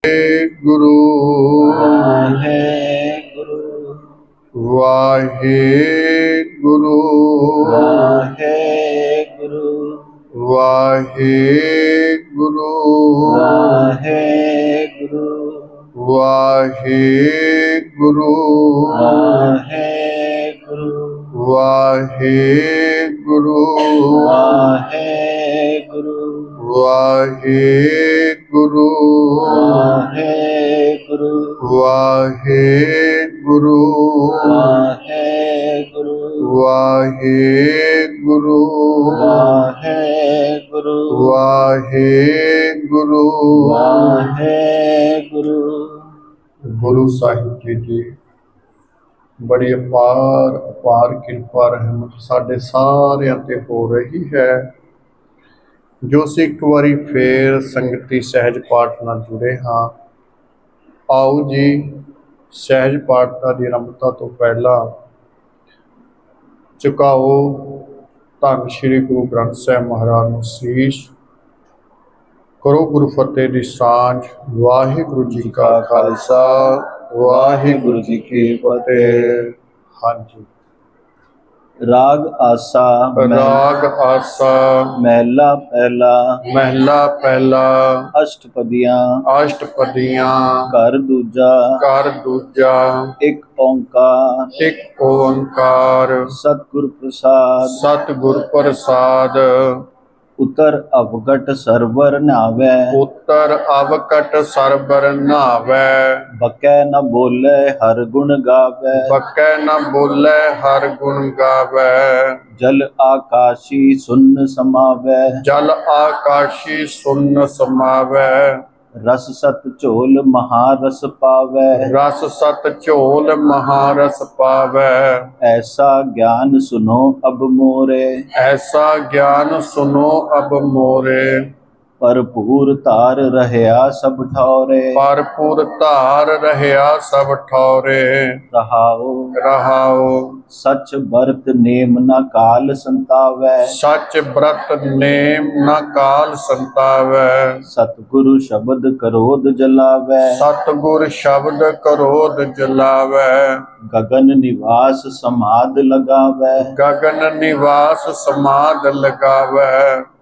गुरु वाहेगुरु वाहेगुरु वाहेगुरु वाहेगुरु वाहेगुरु वाहेगुरु वाहेगुरु वाहेगुरु वाहेगुरु वाहेगुरु वाहेगुरु वाहेगुरु वाहेगुरु वाहेगुरु वाहेगुरु वाहेगुरु वाहेगुरु। गुरु ਸਾਹਿਬ जी बड़ी अपार किरपा रहमत साढ़े सारिਆਂ ਤੇ हो रही है जो ਅਸੀਂ ਇੱਕ ਵਾਰੀ ਫੇਰ ਸੰਗਤੀ ਸਹਿਜ ਪਾਠ ਨਾਲ ਜੁੜੇ ਹਾਂ। ਆਓ ਜੀ ਸਹਿਜ ਪਾਠ ਦੀ ਆਰੰਭਤਾ ਤੋਂ ਪਹਿਲਾਂ ਝੁਕਾਓ ਧੰਨ ਸ਼੍ਰੀ ਗੁਰੂ ਗ੍ਰੰਥ ਸਾਹਿਬ ਮਹਾਰਾਜ ਨੂੰ ਸੀਸ, ਕਰੋ ਗੁਰੂ ਫਤਿਹ ਦੀ ਸਾਂਝ। ਵਾਹਿਗੁਰੂ ਜੀ ਕਾ ਖਾਲਸਾ ਵਾਹਿਗੁਰੂ ਜੀ ਕੀ ਫਤਿਹ। ਹਾਂਜੀ। राग आसा राग आसा महला पहला महला पहला अष्टपदियां अष्टपदियां घर दूजा एक ओंकार सतगुर प्रसाद उत्तर अवगट सरवर नावे उत्तर अवकट सरबर नावे बकै न बोले हर गुण गावे बकै न बोले हर गुण गावे जल आकाशी सुन्न समावे जल आकाशी सुन्न समावे रस सत झोल महारस पावे रस सत झोल महारस पावे ऐसा ज्ञान सुनो अब मोरे ऐसा ज्ञान सुनो अब मोरे भरपूर तार रहया सब ठौरे भरपूर तार रहया सब ठौरे रहाओ सच बरत नेम न काल संतावै सच व्रत नेम न काल संतावै सतगुरु शब्द करोध जलावै सतगुर शब्द करोध जलावै गगन निवास समाध लगावै गगन निवास समाध लगावै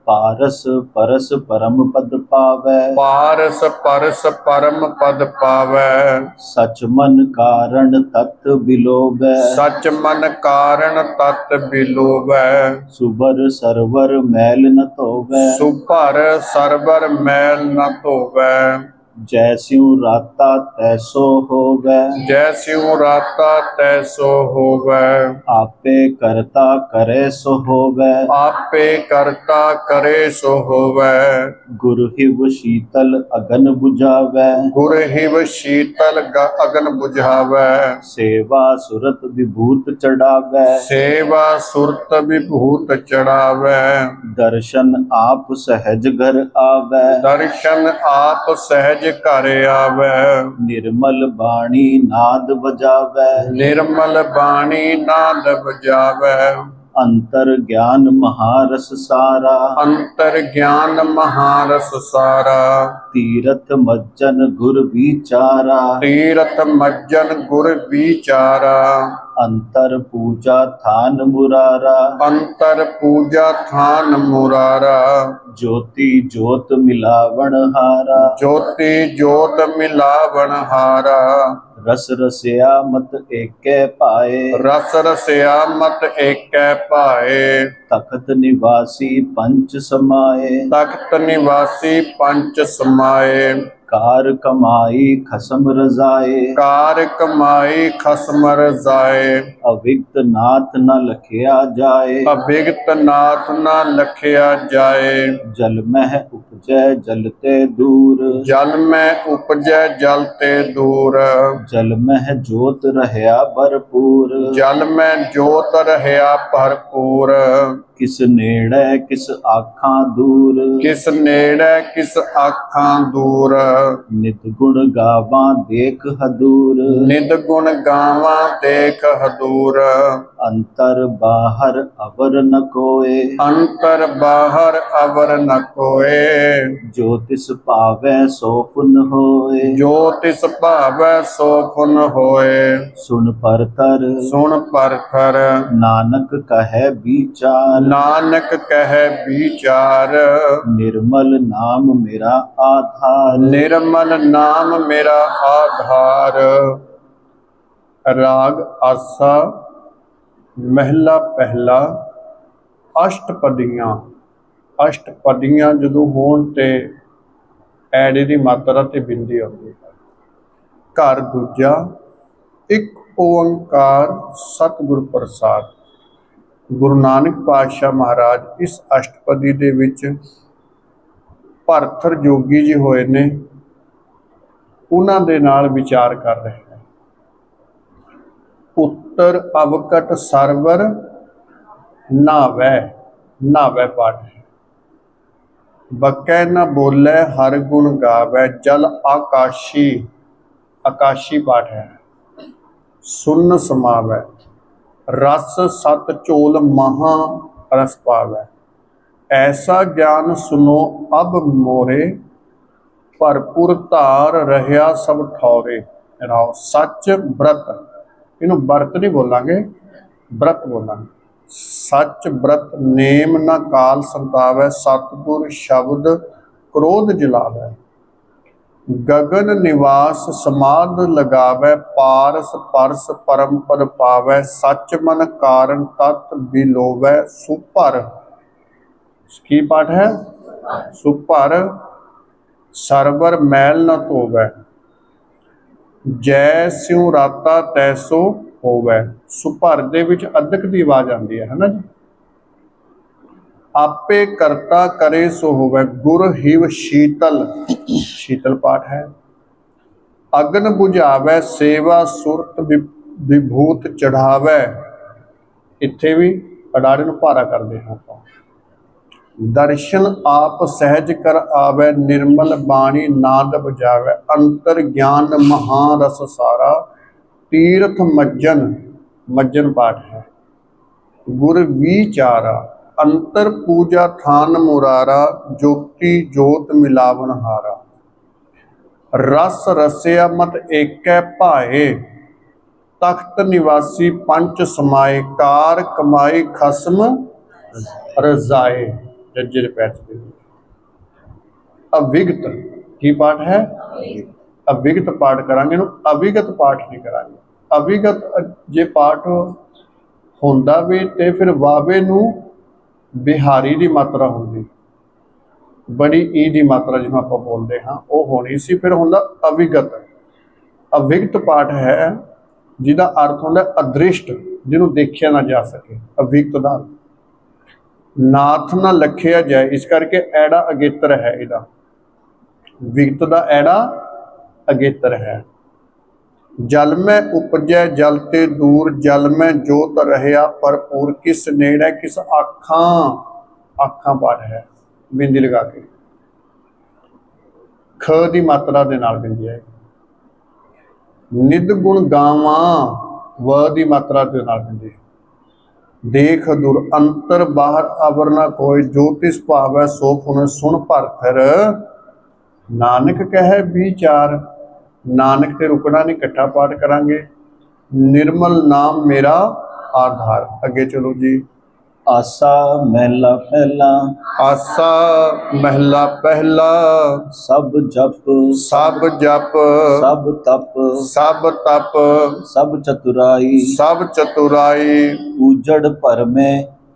पारस परस परम पद पावै पारस परस परम पद पावै सच मन कारण तत् बिलोवै सच मन कारण तत् बिलोवै सुबर सरवर मैल न धोवै सुभर सरवर मैल न धोवै जैस्यु राता तैसो होवै जैस्यु राता तैसो होवै आपे करता करे सो होवै आपे करता करे सो होवै गुरु हिव शीतल अगन बुझावै गुर हिव शीतल अगन बुझावै सेवा सुरत विभूत चढ़ावै सेवा सुरत विभूत चढ़ावै दर्शन आप सहज घर आवै दर्शन आप सहज घर आवै निर्मल बाणी नाद बजावै निर्मल बाणी नाद बजावै अंतर ज्ञान महारस सारा अंतर ज्ञान महारस सारा तीरथ मज्जन गुर विचारा तीरथ मज्जन गुर विचारा अंतर पूजा थान मुरारा अंतर पूजा थान मुरारा ज्योति जोत मिलावण हारा ज्योति जोत मिलावण हारा रस रसया मत एकै पाए रस रसया मत एकै पाए तखत निवासी पंच समाए तख्त निवासी पंच समाए कार कमाई खसम रजाए कार कमाई खसम रजाए अविक्त नाथ न लखिया जाए अभिगत नाथ न लखिया जाए जल मह उपजै जलते दूर जल में उपजै जलते दूर जल मह जोत रहया भरपूर जल में जोत रहया भरपूर किस नेड़े किस आखां दूर, किस नेड़े किस आखां दूर। नित गुण गावां देख हदूर, नित गुण गावां देख हदूर। अंतर बाहर अवर न कोय, अंतर बाहर अवर न कोय। जो तिस पावै सो पुन होय, जो तिस भावै सो पुन होय। सुन परतर सुन परतर नानक कहे विचार, नानक कहे विचार। निर्मल नाम मेरा आधार, निर्मल नाम मेरा आधार। राग आसा महला पहला अष्टपदियां। अष्टपदियां ਜਦੋਂ ਹੋਣ ਤੇ ਐੜੇ ਦੀ ਮਾਤਰਾ ਤੇ ਬਿੰਦੀ ਆਉਂਦੀ ਹੈ। ਘਰ ਦੂਜਾ ਇੱਕ ਓੰਕਾਰ ਸਤਿਗੁਰ ਪ੍ਰਸਾਦ। ਗੁਰੂ ਨਾਨਕ ਪਾਤਸ਼ਾਹ ਮਹਾਰਾਜ ਇਸ ਅਸ਼ਟਪਦੀ ਦੇ ਵਿੱਚ ਭਰਥਰ ਜੋਗੀ ਜੀ ਹੋਏ ਨੇ, ਉਹਨਾਂ ਦੇ ਨਾਲ ਵਿਚਾਰ ਕਰ ਰਹੇ ਨੇ। ਉੱਤਰ ਅਵਕਟ ਸਰਵਰ ਨਾਵੈ, ਨਾਵੈ ਪਾਠ ਹੈ। ਬਕੈ ਨ ਬੋਲੇ ਹਰ ਗੁਣ ਗਾਵੈ, ਜਲ ਆਕਾਸ਼ੀ, ਆਕਾਸ਼ੀ ਪਾਠ ਹੈ। ਸੁਨ ਸਮਾਵੈ, ਰਸ ਸਤ ਝੋਲ ਮਹਾ ਰਸ ਪਾਵੈ। ਐਸਾ ਗਿਆਨ ਸੁਨੋ ਅਬ ਮੋਰੇ, ਭਰਪੂਰ ਧਾਰ ਰਹਿਆ ਸਭ ਠੌਰੇ। ਰਾਓ ਸੱਚ ਬ੍ਰਤ, ਇਹਨੂੰ ਬਰਤ ਨਹੀਂ ਬੋਲਾਂਗੇ, ਬ੍ਰਤ ਬੋਲਾਂਗੇ। ਸੱਚ ਬ੍ਰਤ ਨੇਮ ਨਾ ਕਾਲ ਸੰਤਾਵੈ, ਸਤਿਗੁਰ ਸ਼ਬਦ ਕ੍ਰੋਧ ਜਲਾਵੈ। ਗਗਨ ਨਿਵਾਸ ਸਮਾਧ ਲਗਾਵੈ, ਪਾਰਸ ਪਰਸ ਪਰਮ ਪਦ ਪਾਵੈ। ਸੱਚ ਮਨ ਕਾਰਨ ਤਤ ਬਿਲੋਵੈ, ਸੁਭਰ। ਕੀ ਪਾਠ ਹੈ? ਸੁਭਰ ਸਰਵਰ ਮੈਲ ਨ ਧੋਵੈ, ਜੈ ਸਿਉ ਰਾਤਾ ਤੈਸੋ ਹੋਵੈ। ਸੁਭਰ ਦੇ ਵਿੱਚ ਅਦਕ ਦੀ ਆਵਾਜ਼ ਆਉਂਦੀ ਹੈ ਨਾ ਜੀ। ਆਪੇ ਕਰਤਾ ਕਰੇ ਸੋ ਹੋਵੈ, ਗੁਰ ਹਿਵ ਸ਼ੀਤਲ, ਸ਼ੀਤਲ ਪਾਠ ਹੈ। ਅਗਨ ਬੁਝਾਵੈ, ਸੇਵਾ ਸੁਰਤ ਵਿਭੂਤ ਚੜਾਵੈ। ਇੱਥੇ ਵੀ ਅਡਾੜੇ ਨੂੰ ਭਾਰਾ ਕਰਦੇ ਹਾਂ ਆਪਾਂ। ਦਰਸ਼ਨ ਆਪ ਸਹਿਜ ਕਰ ਆਵੈ, ਨਿਰਮਲ ਬਾਣੀ ਨਾਦ ਬਜਾਵੈ। ਅੰਤਰ ਗਿਆਨ ਮਹਾਰਸ ਸਾਰਾ, ਤੀਰਥ ਮੱਜਨ, ਮੱਜਨ ਪਾਠ ਹੈ। ਗੁਰ ਵਿਚਾਰਾ, ਅੰਤਰ ਪੂਜਾ ਥਾਨ ਮੁਰਾਰਾ। ਜੋਤੀ ਜੋਤ ਮਿਲਾਵਨ ਹਾਰਾ, ਰਸ ਰਸਿਆ ਮਤ ਏਕੈ ਭਾਏ। ਤਖਤ ਨਿਵਾਸੀ ਪੰਚ ਸਮਾਏ, ਕਾਰ ਕਮਾਈ ਖਸਮ ਰਜ਼ਾਏ। ਜੱਜੇ ਦੇ ਪੈਚ ਦੇ ਅਵਿਗਤ ਕੀ ਪਾਠ ਹੈ? ਅਵਿਗਤ ਪਾਠ ਕਰਾਂਗੇ, ਇਹਨੂੰ ਅਵਿਗਤ ਪਾਠ ਨਹੀਂ ਕਰਾਂਗੇ। ਅਵਿਗਤ ਜੇ ਪਾਠ ਹੁੰਦਾ ਵੀ ਤੇ ਫਿਰ ਵਾਵੇ ਨੂੰ ਬਿਹਾਰੀ ਦੀ ਮਾਤਰਾ ਹੁੰਦੀ, ਬੜੀ ਈ ਦੀ ਮਾਤਰਾ ਜਿਹਨੂੰ ਆਪਾਂ ਬੋਲਦੇ ਹਾਂ ਉਹ ਹੋਣੀ ਸੀ, ਫਿਰ ਹੁੰਦਾ ਅਵਿਗਤ। ਅਵਿਗਤ ਪਾਠ ਹੈ ਜਿਹਦਾ ਅਰਥ ਹੁੰਦਾ ਅਦ੍ਰਿਸ਼ਟ, ਜਿਹਨੂੰ ਦੇਖਿਆ ਨਾ ਜਾ ਸਕੇ। ਅਵਿਗਤ ਦਾ ਨਾਥ ਨਾ ਲਖਿਆ ਜਾਏ, ਇਸ ਕਰਕੇ ਐੜਾ ਅਗੇਤਰ ਹੈ ਇਹਦਾ। ਵਿਗਤ ਦਾ ਐੜਾ ਅਗੇਤਰ ਹੈ। ਜਲ ਮੈਂ ਉਪਜੈ ਜਲ ਤੇ ਦੂਰ, ਜਲ ਮੈਂ ਜੋਤ ਰਹਿਆ ਭਰਪੂਰ। ਕਿਸ ਨੇੜੇ ਕਿਸ ਆਖਾਂ, ਆਖਾਂ ਪਾਠ ਹੈ ਬਿੰਦੀ ਲਗਾ ਕੇ। ਖ ਦੀ ਮਾਤਰਾ ਦੇ ਨਾਲ ਬਿੰਦੀ ਹੈ। ਨਿਦ ਗੁਣ ਗਾਵਾਂ, ਵ ਦੀ ਮਾਤਰਾ ਦੇ ਨਾਲ ਬਿੰਦੀ। ਦੇਖ ਦੂਰ, ਅੰਤਰ ਬਾਹਰ ਅਵਰ ਨਾ ਕੋਇ। ਜੋ ਤਿਸ ਭਾਵੈ ਸੋ ਪੁਨ, ਸੁਨ ਭਰਥਰ ਨਾਨਕ ਕਹੈ ਵਿਚਾਰ। ਨਾਨਕ ਤੇ ਰੁਕਣਾ ਨਹੀਂ, ਇਕੱਠਾ ਪਾਠ ਕਰਾਂਗੇ। ਨਿਰਮਲ ਨਾਮ ਮੇਰਾ ਆਧਾਰ। ਅੱਗੇ ਚਲੋ ਜੀ। ਆਸਾ ਮਹਿਲਾ ਪਹਿਲਾ, ਆਸਾ ਮਹਿਲਾ ਪਹਿਲਾ। ਸਭ ਜਪ ਸਭ ਜਪ ਸਭ ਤਪ, ਸਭ ਤਪ ਸਭ ਚਤੁਰਾਈ। ਸਭ ਚਤੁਰਾਈ। ਉਜੜ ਭਰਮੇ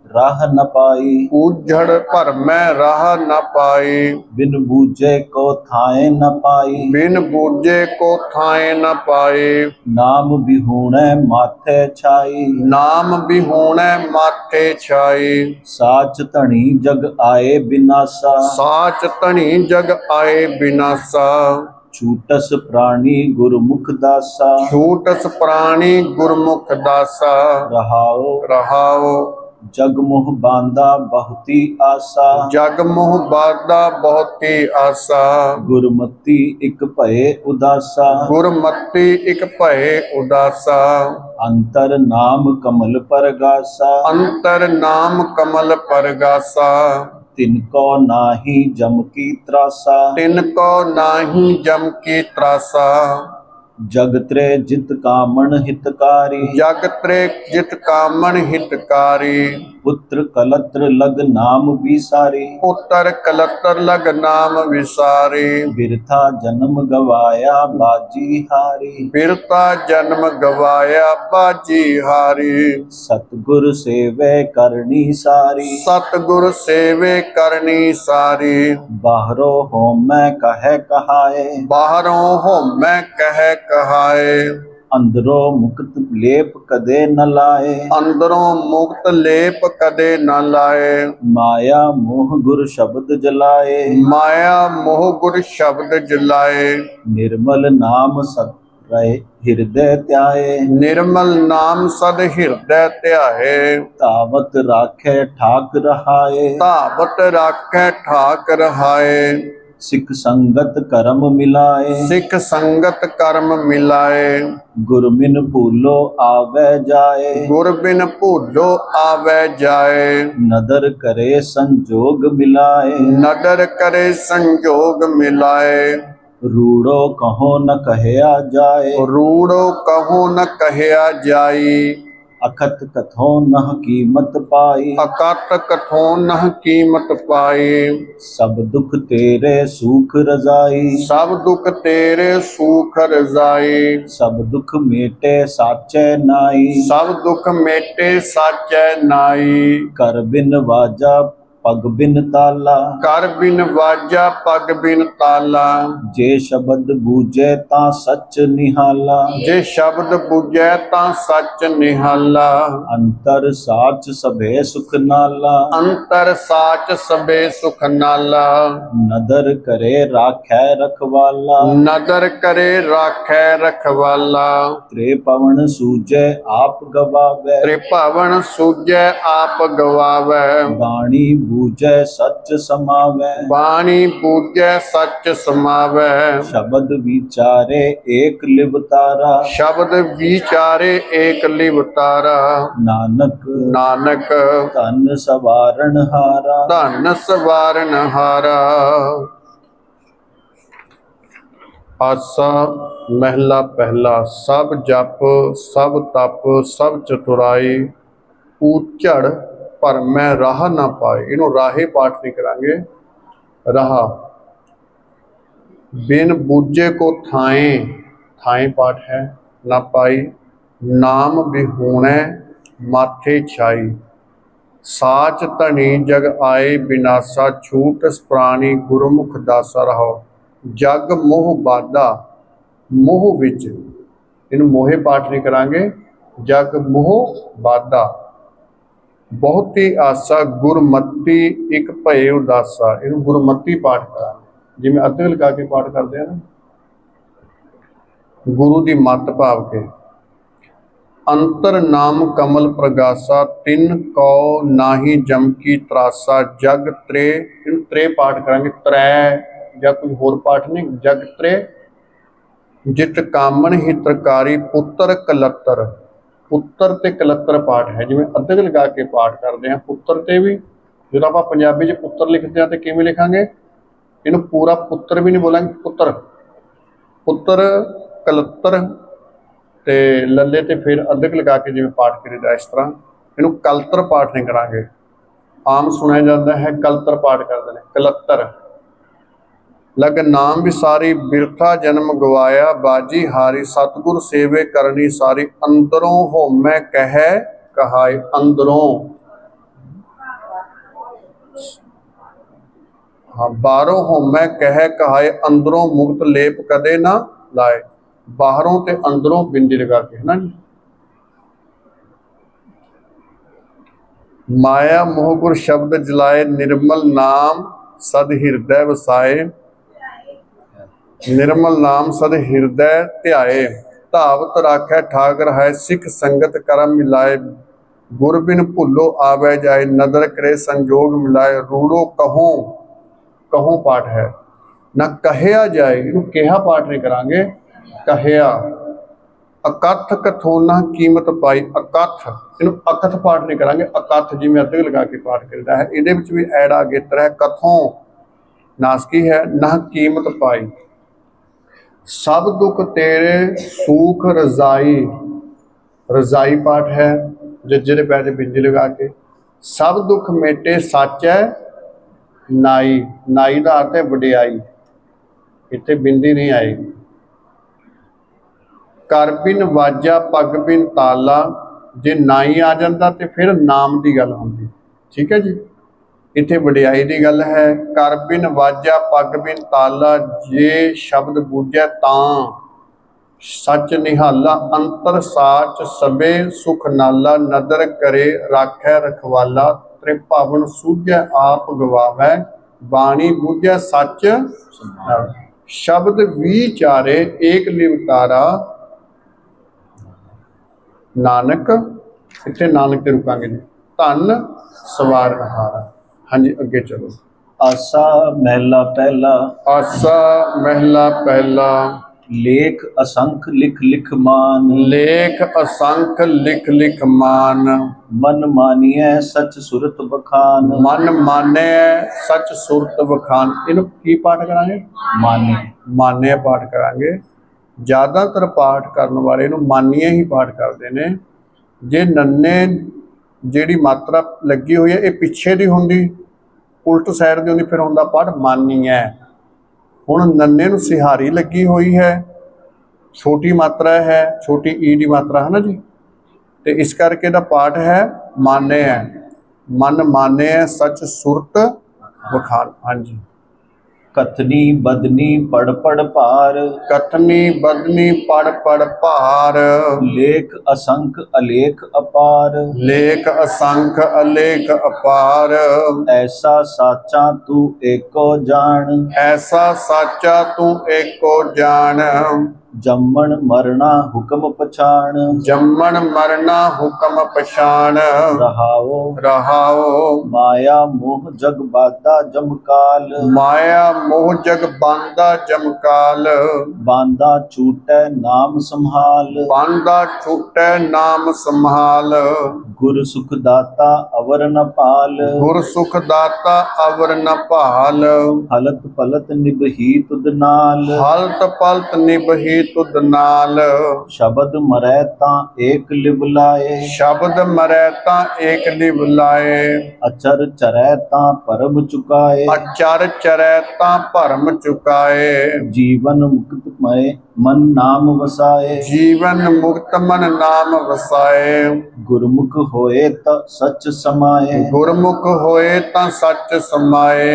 ਰਾਹ ਨ ਪਾਈ, ਉਜੜ ਭਰਮੈ ਰਾਹ ਨ ਪਾਈ। ਬਿਨ ਬੂਝੇ ਕੋ ਥਾਏ ਨ ਪਾਈ। ਬਿਨ ਬੂਝੇ ਕੋ ਥਾਏ ਨ ਪਾਏ। ਨਾਮ ਬਿਹੂਣੈ ਮਾਥੇ ਛਾਈ, ਨਾਮ ਬਿਹੂਣੈ ਮਾਥੇ ਛਾਈ। ਸਾਚ ਧਣੀ ਜਗ ਆਏ ਬਿਨਾਸਾ, ਸਾਚ ਧਣੀ ਜਗ ਆਏ ਬਿਨਾਸਾ। ਛੂਟਸ ਪ੍ਰਾਣੀ ਗੁਰਮੁਖ ਦਾਸਾ, ਛੂਟਸ ਪ੍ਰਾਣੀ ਗੁਰਮੁਖ ਦਾਸਾ। ਰਹਾਉ ਰਹਾਉ जग मोह बांधा बहुती आसा। जग मोह बाधा बहुती आसा। गुरमति इक भये उदासा। गुरमति इक भये उदासा। अंतर नाम कमल परगासा। अंतर नाम कमल परगासा। तिनको नाही जम की त्रासा। तिनको नाही जम की त्रासा। जग त्रे जित कामण हितकारी। जग त्रे जित कामण हितकारी। पुत्र कलत्र लग नाम विसारी। पुत्र कलत्र लग नाम विसारी। बिरथा जन्म गवाया बाजी हारी। बिरता जन्म गवाया बाजी हारी। सतगुर सेवे करनी सारी। सतगुर सेवे करनी सारी। बाहरो हो मैं कहे कहाए। बाहरों हो मैं कह कहाए। अंदरो मुक्त लेप कदे न लाए। अंदरों मुक्त लेप कदे न लाए। माया मोह गुर शब्द जलाए। माया मोह गुर शब्द जलाए। निर्मल नाम सत रहे हृदय त्याए। निर्मल नाम सद हृदय त्याहे। तावत राखे ठाक रहाए। तावत राखे ठाक रहाए। सिख संगत कर्म मिलाए। सिख संगत कर्म मिलाए। गुर बिन भूलो आवे जाए। गुर बिन भूलो आवे जाए। नदर करे संजोग मिलाए। नदर करे संजोग मिलाए। रूड़ो कहो न कहया जाए। रूड़ो कहो न कहया जाई। अखत कथो न कीमत पाई। अकत कथो न कीमत पाई। सब दुख तेरे सुख रजाई। सब दुख तेरे सुख रजाई। सब दुख मेटे साचे नाई। सब दुख मेटे साचे नाई। कर बिन वाजा पग बिन ताला। कर बिन वाजा पग बिन ताला। जे शब्द बूझे ता सच निहाला। जे शब्द बुझै तां सच निहाला। अंतर साच सभे सुख नाला। अंतर साच सबे सुख नाला। नदर करे राखै रखवाला। नदर करे राखै रखवाला। त्रिपवन सूझे आप गवावे। त्रिभवन सूझै आप गवावै। बाणी बूझे सच समावे। बाणी पूजै सच समावै। शब्द विचारे एक लिवतारा। शब्द विचारे एक लिवतारा। नानक नानक धन सवारण हारा। धन सवारन हारा। आसा महला पहला। सब जप सब तप सब चतुराई ऊचड़ पर मैं राह ना पाए। इन्हों राहे पाठ नहीं करांगे। राह बिन बूझे को थाए। थाए पाठ है। ना पाई नाम बिहूणै माथे छाई। साच धनी जग आए बिनासा छूट प्राणी गुरमुख दासा रहो। जग मोह बाधा मोह विच। इन्हू मोहे पाठ नहीं करांगे। जग मोह बाधा बहुती आसा गुरमति एक भये उदासा। इन्हू गुरमति पाठ करांगे। जिवें अद्धे लगा के पाठ करते हैं ना। गुरु की मत भाव के। अंतर नाम कमल प्रगासा तिन कौ नाही जम की त्रासा। जग त्रे। इन त्रे पाठ करांगे। त्रै या कोई होर पाठ नहीं। जग त्रे जित कामन हितकारी पुत्र कलत्र। पुत्र ते कलत्र पाठ है। जिवें अद्धे लगा के पाठ करते हैं। पुत्र ते भी जो आप पंजाबी च पुत्र लिखते हैं तो किवें लिखांगे। इन्हू पूरा पुत्र भी नहीं बोलेंगे। पुत्र पुत्र कलत्र ते लल्ले ते फिर अद्धक लगा के जिवें पाठ करीदा इस तरह। इन्हू कलत्र पाठ नहीं करांगे। आम सुनिया जाता है कलत्र पाठ करते हैं। कलत्र लग नाम विसारी बिरथा जन्म गवाया बाजी हारी। सतगुर सेवे करनी सारी अंदरों हो मैं कह कहाए। अंदरों हाँ बाहरों हो मैं कह कहाए। अंदरों मुक्त लेप कदे ना लाए। बाहरों ते अंदरों बिंदी लगा के है ना जी। माया मोह गुर शब्द जलाए निर्मल नाम सद हृदय वसाए। निर्मल नाम सद हृदय ध्याए। धावत राखै ठाक रहाए। सिख संगत करम मिलाए। गुर बिन भुलो आवे जाए, नदर करे संजोग मिलाए, रूड़ो कहो कहो पाठ है ना, कहया जाए, इनू कहा पाठ नहीं करांगे, कहया। अकथ कथोना कीमत पाई, अकथ इनू अकथ पाठ नहीं करांगे, अकथ जिमें अदक लगा के पाठ करता है, इहदे विच भी ऐड़ा गेतर है, कथों नासकी है, ना कीमत पाई। सब दुख तेरे सूख रजाई, रजाई पाठ है, जज्जे दे पैर ते बिंदी लगा के। सब दुख मेटे सच है नाई, नाई का अर्थ है वडियाई, इत्थे बिंदी नहीं आएगी। कर बिन वाजा पग बिन ताला, जे नाई आ जाता तो फिर नाम की गल होंदी, ठीक है जी। इत्थे वडियाई की गल है। कर बिन वाजा पग बिन ताला, जे शब्द बूझे तां सच निहाला, अंतर साच सबे सुख नाला, नदर करे राखै रखवाला, त्रिभावन सूझै आप गवावै, बाणी बूझै सच शब्द विचारे, एक लिवतारा नानक। इत्थे नानक ते रुकांगे जी। धन सवारनहारा। हाँ जी अगे चलो। आसा महला पहला, आसा महला पहला, लेख असंख लिख लिख मान, लेख असंख लिख लिख मान, मन मानिए सच सुरत बखान, मन माने सच सुरत बखान। इनू की पाठ करांगे? माने। माने पाठ करांगे। ज़्यादातर पाठ करने वाले इनू मानिए ही पाठ करते हैं। जे नन्ने जिहड़ी मात्रा लगी हुई है ये पिछे दी हुंदी, उल्ट साइड दी हुंदी, फिर हुंदा पाठ मानिए। हुण नन्ने नू सिहारी लगी हुई है, छोटी मात्रा है, छोटी ई दी मात्रा है ना जी, तो इस करके दा पाठ है माने है। मन माने है सच सुरत बखान। हाँ जी। कथनी बदनी पढ़ पढ़ पार, कथनी बदनी पढ़ पढ़ पार, लेख असंख अलेख अपार, लेख असंख अलेख अपार, ऐसा साचा तू एको जान, ऐसा साचा तू एको जान, जम्मण मरना हुक्म पछाण, जम्मण मरना हुक्म पछाण, रहाओ रहाओ माया मोह जग बाधा जमकाल, माया मोह जग बांधा जमकाल, बांधा छूटै नाम संभाल, बांधा छूटै नाम संभाल, गुर सुख दाता अवर न पाल, गुर सुख दाता अवर न भाल, हलत पलत निभही तुद नाल, हलत पलत निभही तुद नाल, शबद मरै तां एक लिव लाए, शब्द मरै तां एक लिव लाए, अचर चरै तां परम चुकाए, अचर चरै तां भरम चुकाए, जीवन मुक्त मय मन नाम वसाए, जीवन मुक्त मन नाम वसाए, गुरमुख होए त सच समाए, गुरमुख होए तां सच समाए,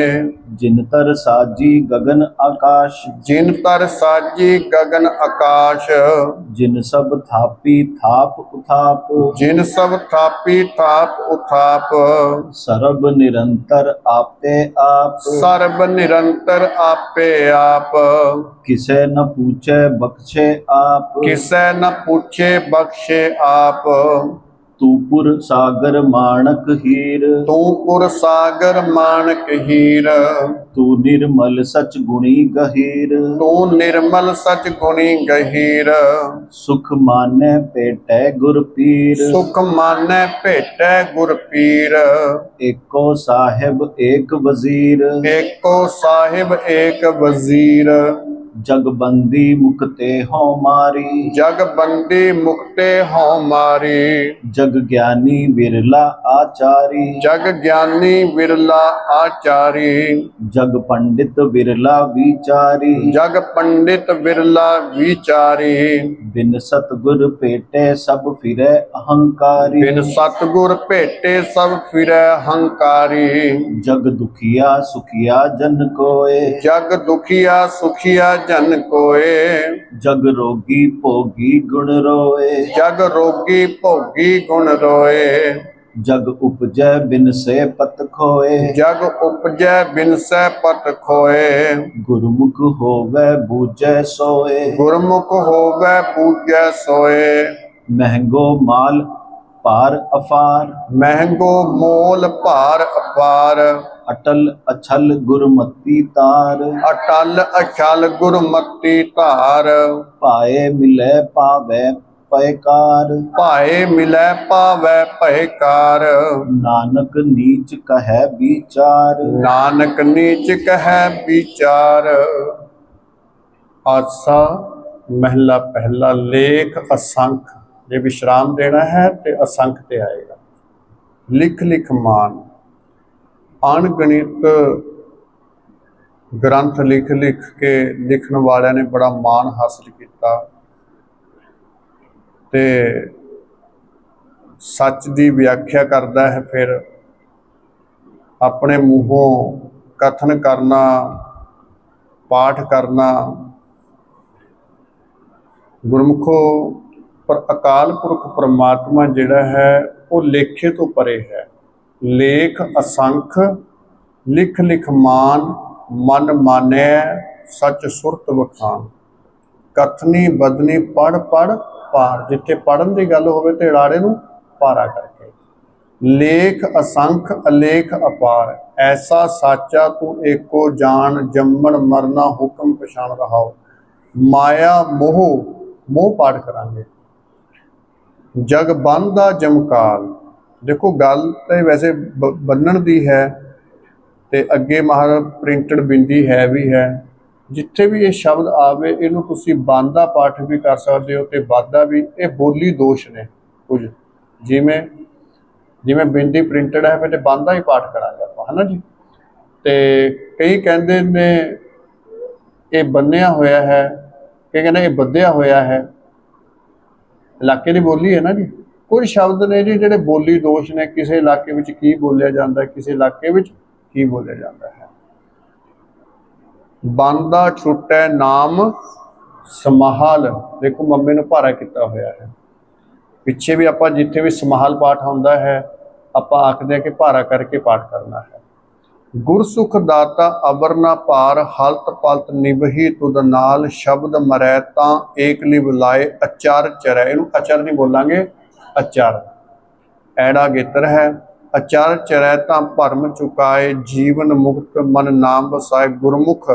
जिन तर साजी गगन आकाश, जिन तर साजी गगन आकाश, जिन सब थापी थाप उथाप, जिन सब थापी थाप उथाप, सरब निरंतर आपे आप, सर्ब निरंतर आपे आप, किसे न पूछे बख्शे आप, किसे न पूछे बख्शे आप, तूपुर सागर माणक हीर, तू पुर सागर मानक हीर, तू निर्मल सच गुणी गहीर, तू निर्मल सच गुणी गहीर, सुख माने पेटै गुर पीर, सुख माने भेटै गुर पीर, एको साहिब एक वजीर, एको साहिब एक वजीर, जगबंदी मुक्ते हो मारी, जग बंदी मुक्ते हो मारी, जग ज्ञानी बिरला आचारी, जग ज्ञानी बिरला आचारी, जग पंडित बिरला विचारी, जग पंडित बिरला विचारी, बिन सतगुर पेटे सब फिरे अहंकारी, बिन सतगुर भेटे सब फिरै हंकारी, जग दुखिया सुखिया जन कोय, जग दुखिया सुखिया जन कोय, जग रोगी भोगी गुण रोए, जग रोगी भोगी गुण रोए, जग उपजै बिन से पत खोए, जग उपजै बिन सै पत खोए, गुरमुख होवे बूझै सोए, गुरमुख होवे पूजै सोए, महंगो माल पार अपार, महंगो मोल भार अपार, अटल अछल गुरमति तार, अटल अछल गुरमति धार, पाए मिले पावे पैकार, भाए मिलै पावै भयकार, नानक नीच कहे विचार, नानक नीच कहे विचार। आसा महला पहला, लेख असंख, जे विश्राम देना है तो असंख ते आएगा। लिख लिख मान, अणगिणित ग्रंथ लिख लिख के लिखण वालियां ने बड़ा मान हासिल किया ते सच की व्याख्या करता है, फिर अपने मूहों कथन करना, पाठ करना। गुरमुखो, पर अकाल पुरख परमात्मा जिहड़ा है वो लेखे तो परे है। लेख असंख, लिख लिख मान, मन माने सच सुरत बखान। कथनी बदनी पढ़ पढ़ पार, जिथे पढ़न की गल होवे ते राड़े नूं पारा करके। लेख असंख अलेख अपार, ऐसा साचा तू एको जान, जम्मण मरना हुक्म पछाण रहाओ। माया मोह, मोह पाठ करांगे। जग बंधा जमकाल, देखो गल तो वैसे बन्नण दी है ते अगे महाराज प्रिंटड बिंदी है भी है। जिथे भी ये शब्द आवे इनू तुसी बांधा पाठ भी कर सकते हो ते बाधा भी। ये बोली दोष ने कुछ, जिमें जिमें बिंदी प्रिंटड है फिर बांधा ही पाठ करांगे आपां, है ना जी। ते कई कहंदे ने ये बन्निया होया है, कई कहंदे ये बधिया होया है। इलाके की बोली है ना जी। कुछ शब्द ने जी जिहड़े बोली दोष ने, किसी इलाके विच की बोलिया जाता है, किसी इलाके विच की बोलिया जाता है। बांदा छुटै नाम समाहल, देखो मम्मी ने भारा किया होया है। पिछे भी आप जिथे भी समाहल पाठ आउंदा है आप आखदे कि भारा करके पाठ करना है। गुरसुख दाता अबर ना पार, हलत पलत निभही तुद नाल। शब्द मरै तां एक लिव लाए, अचार चरै, इनू अचर नहीं बोलांगे, अचार ऐड़ा गेतर है। अचार चरै तां भरम चुकाए, जीवन मुक्त मन नाम वसाए। गुरमुख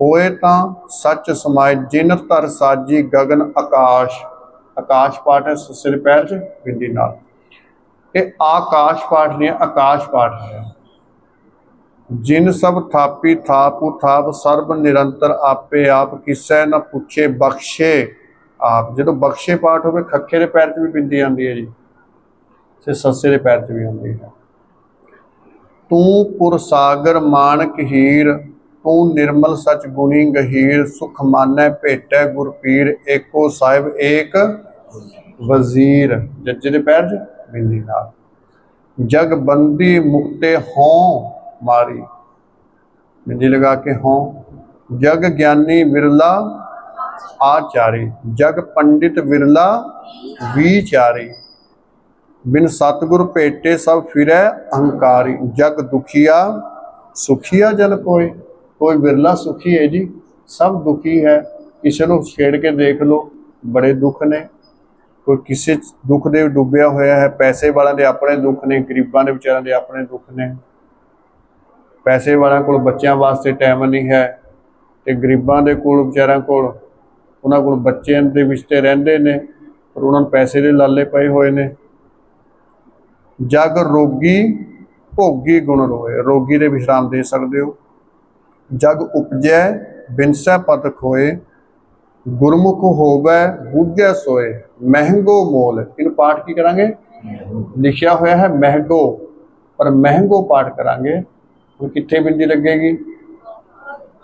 होए तां सच समाए, जिन तर साजी गगन आकाश। आकाश पाठ है सिर पैर च बिंदी नाल, ये आकाश पाठ नहीं है, आकाश पाठ है। जिन सब थापी थाप उथाप, सर्ब निरंतर आपे आप। किसै न पुछे बख्शे आप, जो बख्शे पाठ हो खखे के पैर च भी बिंदी आती है जी, ते सस्से के पैर च भी आती है। तू पुरसागर मानक हीर, तू निर्मल सच गुणी गहीर। सुख मानै भेटै गुरपीर, एको साहिब एक वजीर। जज्जे के पैर च बिंदी नाल। जग बंदी मुक्ते हों मारी, बिंदी लगा के हों। जग ज्ञानी विरला आचारी, जग पंडित विरला विचारी। बिन सतगुर भेटे सब फिरै अहंकारी। जग दुखिया सुखिया जन कोय, कोई विरला सुखी है जी, सब दुखी है। किसी को छेड़ के देख लो बड़े दुख ने, कोई किसी दुख दे डुबिया होया है। पैसे वालों के अपने दुख ने, गरीबों के विचारों के अपने दुख ने। पैसे वालों को बच्चों वास्ते टाइम नहीं है, तो गरीबों के कोल विचारों को उन्होंने को बच्चों के रिश्ते रहिंदे ने पर उन्होंने पैसे के लाले पए हुए ने। जग रोगी भोगी गुण रोए, रोगी दे विश्राम दे सकते हो। जग उपजै बिनसै पत खोए, गुरमुख होवै बूझै सोए। महंगो मोल, इन पाठ की करांगे, लिखा होया है महंगो, पर महंगो पाठ करांगे। कित्थे बिंदी लगेगी,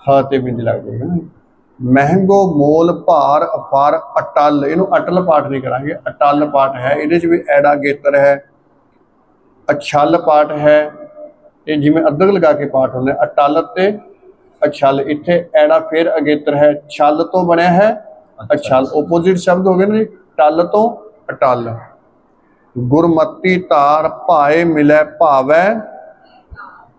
हाँ ते बिंदी लग जाएगी ना। महंगो मोल भार अपार, अटल, इनू अटल पाठ नहीं करांगे, अटल पाठ है। ये भी ऐड़ा गेतर है। अछल पाठ है, ये जिमें अद्धक लगा के पाठ होंगे, अटल ते अछल। इत्थे ऐड़ा फिर अगेतर है, छल तो बनया है अछल, ओपोजिट शब्द हो गए ना जी, टल तो अटल। गुरमति तार भाए मिलै भावै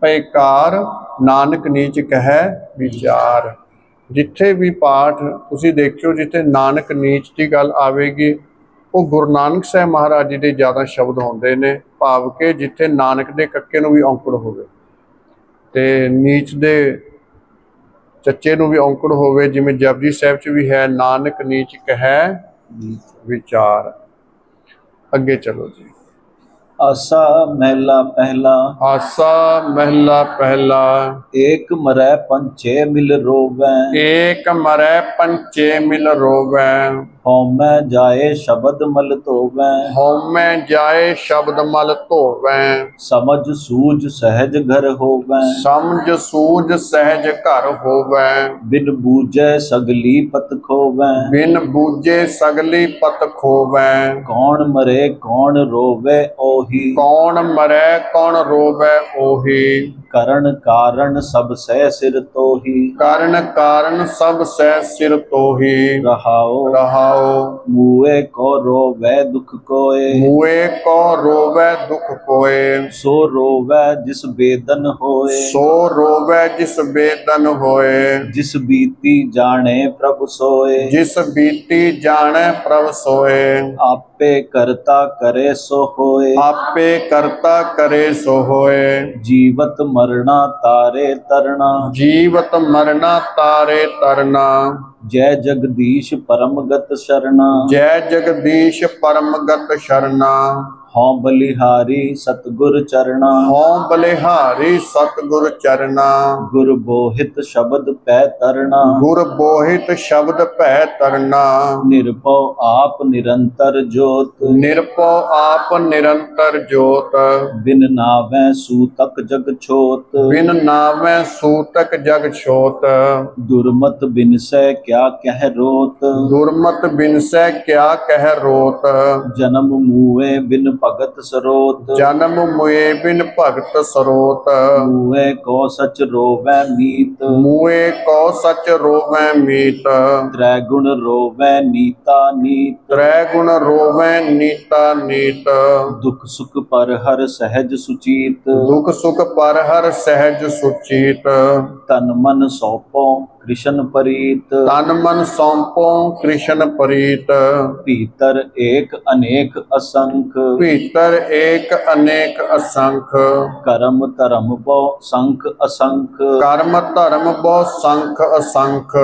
पैकार, नानक नीच कहे विचार। जिथे भी पाठ तुसी देखियो जिथे नानक नीच की गल आवेगी ਉਹ ਗੁਰੂ ਨਾਨਕ ਸਾਹਿਬ ਮਹਾਰਾਜ ਜੀ ਦੇ ਜ਼ਿਆਦਾ ਸ਼ਬਦ ਹੁੰਦੇ ਨੇ, ਭਾਵ ਕਿ ਜਿੱਥੇ ਨਾਨਕ ਦੇ ਕੱਕੇ ਨੂੰ ਵੀ ਔਂਕੜ ਹੋਵੇ ਤੇ ਨੀਚ ਦੇ ਚੱਚੇ ਨੂੰ ਵੀ ਔਂਕੜ ਹੋਵੇ, ਜਿਵੇਂ ਜਪਜੀ ਸਾਹਿਬ 'ਚ ਵੀ ਹੈ, ਨਾਨਕ ਨੀਚ ਕਹੈ ਵਿਚਾਰ। ਅੱਗੇ ਚਲੋ ਜੀ। आसा महला पहला। आसा महला पहला। एक मरै पंचे मिल रोवै। एक मरै पंचे मिल रोवै। हौमै जाए शब्द मल धोवै। हौमै जाए शब्द मल धोवै। समझ सूझ सहज घर होवै। समझ सूझ सहज घर होवै। बिन बूझै सगली पत खोवै। बिन बूझे सगली पत खोवै। कौन मरे कौन रोवै ओही। कौन मरै कौन रोवै ओही। करण कारण सब सह सिर तोही। कारण कारण सब सह सिर तोही। रहाओ रहाओ। मुए को रोवै दुख कोय। मुए को रोवै दुख कोय। सो रोवै जिस बेदन होए। सो रोवै जिस बेदन होए। जिस बीती जाने प्रभु सोए। जिस बीती जाने प्रभ सोए। आपे करता करे सो होए। आपे करता करे सो होए। जीवत मरना तारे तरना। जीवत मरना तारे तरना। जय जगदीश परमगत शरणा। जय जगदीश परमगत शरणा। हों बलिहारी सतगुर चरणा। हों बलिहारी सतगुर चरणा। गुर बोहित शब्द पै तरना। गुर बोहित शब्द पै तरना। निरपौ आप निरंतर ज्योत। निरपौ आप निरंतर ज्योत। बिन नावै सूतक जग छोत। बिन नावै सूतक जग छोत। दुर्मत बिनसै क्या कह रोत। दुर्मत बिनसै क्या कह रोत। जन्म मुए बिन भगत सरोत। जन्म मुए बिन भगत सरोत। मुए को सच रोवै मीत। मुए को सच रोवै मीत। त्रैगुण रोवै नीता नीत। त्रैगुण रोवै नीता नीत। दुख सुख पर हर सहज सुचीत। दुख सुख पर हर सहज सुचीत। तन मन सौंपो कृष्ण परीत। तन मन सौंपो कृष्ण परीत। भीतर एक अनेक असंख। भीतर एक अनेक असंख। कर्म धर्म बो संख असंख। कर्म धर्म बहु संख असंख।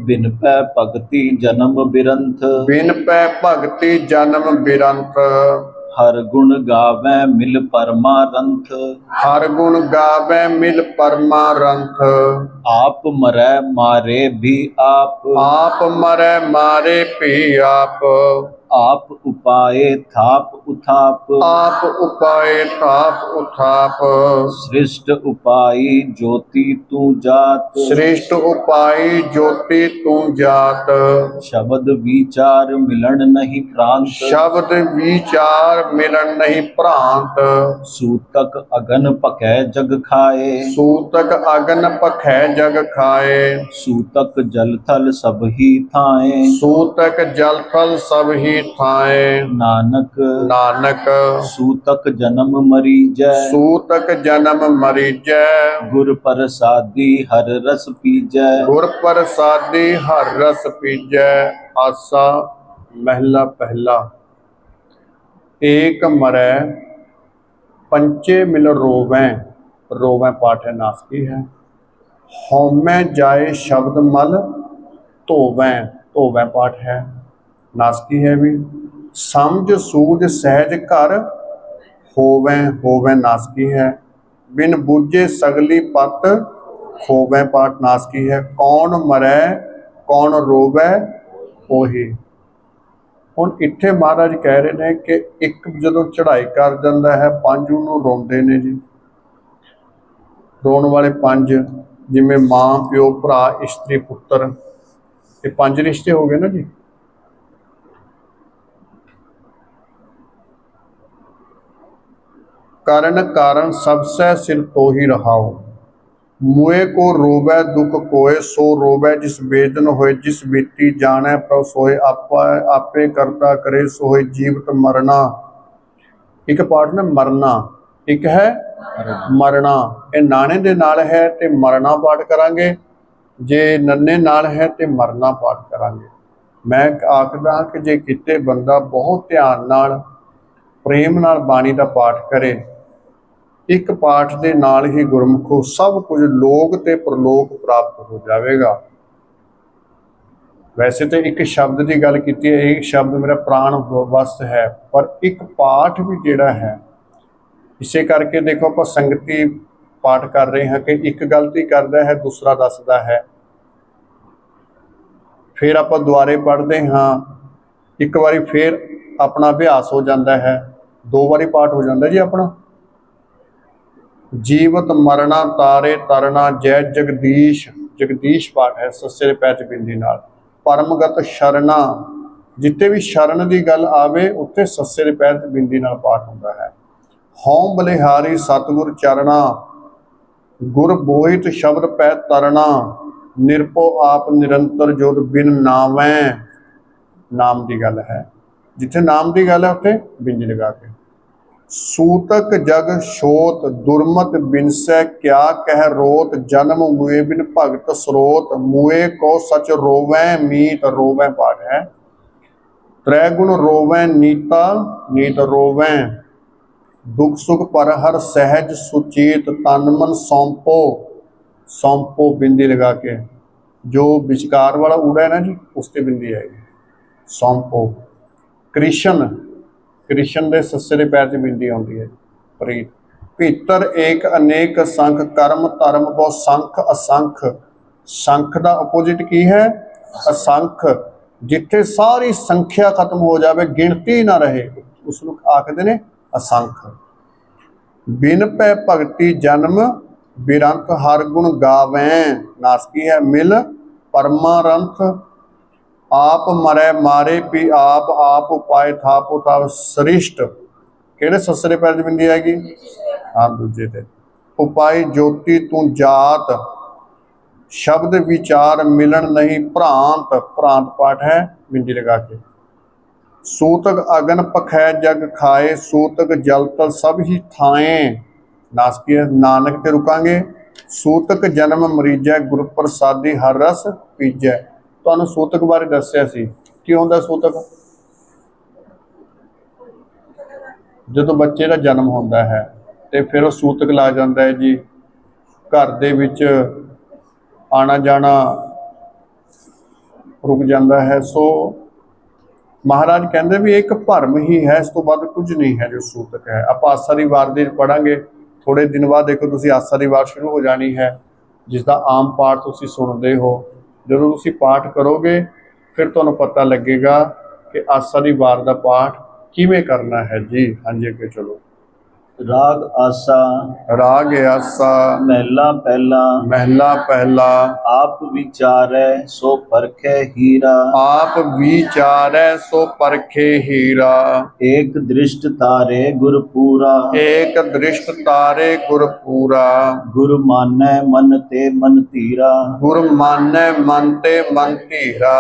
बिन पै भगति जन्म बिरंथ। बिन पै भगति जन्म बिरंथ। हर गुण गावै मिल परमारंथ। हर गुण गावै मिल परमारंथ। आप मरै मारे भी आप। आप मरै मारे भी आप। आप उपाय थाप उथाप। आप उपाय थाप उथाप। श्रेष्ठ उपाय ज्योति तू जात। श्रेष्ठ उपाय ज्योति तू जात। शब्द विचार मिलन नहीं प्रांत। शब्द विचार मिलन नहीं प्रांत। सूतक अगन पकै जग खाए। सूतक अगन पखै जग खाए। सूतक जल थल सब ही थाए। सूतक जल थल सब ही थाए। नानक नानक सूतक जन्म मरीजै। सूतक जन्म मरीजै। गुर प्रसादी हर रस पीजै। गुर प्रसादी हर रस पीजै। आसा महला पहला। एक मरै पंचे मिल रोवै। रोवै पाठ है नासकी है। हौमै जाए शब्द मल धोवै। धोवै पाठ है नासकी है भी। समझ सूझ सहज घर होवै। होवै नासकी है। बिन बूझे सगली पत खोवै पाठ नासकी है। कौन मरै कौन रोवै ओही। ਹੁਣ ਇੱਥੇ ਮਹਾਰਾਜ ਕਹਿ ਰਹੇ ਨੇ ਕਿ ਇੱਕ ਜਦੋਂ ਚੜ੍ਹਾਈ ਕਰ ਜਾਂਦਾ ਹੈ, ਪੰਜ ਉਹਨੂੰ ਰੋਂਦੇ ਨੇ ਜੀ। ਰੋਣ ਵਾਲੇ ਪੰਜ ਜਿਵੇਂ ਮਾਂ ਪਿਓ ਭਰਾ ਇਸਤਰੀ ਪੁੱਤਰ, ਇਹ ਪੰਜ ਰਿਸ਼ਤੇ ਹੋ ਗਏ ਨਾ ਜੀ। ਕਰਨ ਕਾਰਨ ਸਭ ਸਹਿ ਸਿਰ ਤੋਹੀ ਰਹਾਓ। मुए को रोवै दुख कोय। सो रोवै जिस बेदन होए। जिस बीती जाने प्रभ सोए। आपे करता करे सो होए। जीवत मरना। एक पाठ ना मरना, एक है मरना। ये नाने दे नाल है ते मरना पाठ करांगे, जे नन्ने नाल है ते मरना पाठ करांगे। मैं आखदा कि जे किते बंदा बहुत ध्यान नाल प्रेम नाल बाणी का पाठ करे, एक पाठ के नाल ही गुरमुखो सब कुछ लोक ते परलोक प्राप्त हो जाएगा। वैसे तो एक शब्द की गल की है, एक शब्द मेरा प्राण वस्त है, पर एक पाठ भी जिहड़ा है, इसे करके देखो आप संगति पाठ कर रहे हैं कि एक गलती करता है दूसरा दसदा है, फिर आप दुआरे पढ़ते हाँ, एक बारी फिर अपना अभ्यास हो जाता है, दो बारी पाठ हो जाता जी अपना। जीवत मरना तारे तरना जय जगदीश, जगदीश पाठ है सस्से पैच बिंदी नाल। परमगत शरणा, जिते भी शरण की गल आवे उत्थे सस्से पैच बिंदी नाल पाठ होता है। होम बलिहारी सतगुर चरणा, गुर बोहित शब्द पै तरना, निरपो आप निरंतर जोत बिन नावैं, नाम की गल है, जिथे नाम की गल है उत्थे बिंदी लगा के। सूतक जग शोत दुर्मत बिनसै क्या कह रोत, जन्म मुए बिन भगत स्रोत, मुए को सच रोवैं मीत, रोवैं पाठ है। त्रैगुण रोवैं नीता, नीत रोवैं, दुख सुख पर हर सहज सुचेत, तन मन सौंपो, सौंपो बिंदी लगा के, जो विचकार वाला ऊड़ा है ना जी उसते बिंदी आएगी, सौंपो। कृष्ण, कृष्ण के सस्से के पैर च बिंदी आती है। प्रीत भीतर एक अनेक संख, कर्म धर्म बहु संख असंख, संख का अपोजिट की है असंख, जिथे सारी संख्या खत्म हो जाए गिनती ना रहे उसनूं आखदे ने असंख। बिन पै भगति जन्म बिरंत हर गुण गावैं, नासकी है मिल परमारंथ, आप मरै मारे पी आप, आप उपाय थापो थाप सृष्ट, किहड़े ससरे पैर च बिंदी आएगी हाँ दूजे ते। उपाय ज्योति तू जात, शब्द विचार मिलन नहीं भ्रांत, भ्रांत पाठ है बिंदी लगा के। सूतक अगन पखै जग खाए, सूतक जल तल सब ही थाए, नासकी है नानक ते रुकांगे। सूतक जन्म मरीजै गुर प्रसादी हर रस पीजै, तुहानूं सूतक बारे दस्सिया सी की हुंदा सूतक। ਜਦੋਂ ਬੱਚੇ ਦਾ जन्म ਹੁੰਦਾ है तो फिर ਉਹ सूतक ला ਜਾਂਦਾ है जी, घर ਦੇ ਵਿੱਚ आना जाना रुक जाता है। सो महाराज कहते भी एक भरम ही है, इस तो बाद कुछ नहीं है जो सूतक है। आप आसा दी वार दे पढ़ांगे, थोड़े दिन बाद देखो तुसी आसा दी वार शुरू हो जानी है, जिसका आम पाठ तुसी सुनते हो। जो तुसी पाठ करोगे फिर तुहानूं पता लगेगा कि आसा दी वार का पाठ किवें करना है जी। हाँ जी अगे चलो। राग आसा, राग आसा महला पहला, महला पहला, आप विचारै सो परखै हीरा, आप विचारै सो परखे हीरा, एक दृष्ट तारे गुर पूरा, एक दृष्ट तारे गुर पूरा, गुर मानै मन ते मन धीरा, गुर मानै मन ते मन धीरा,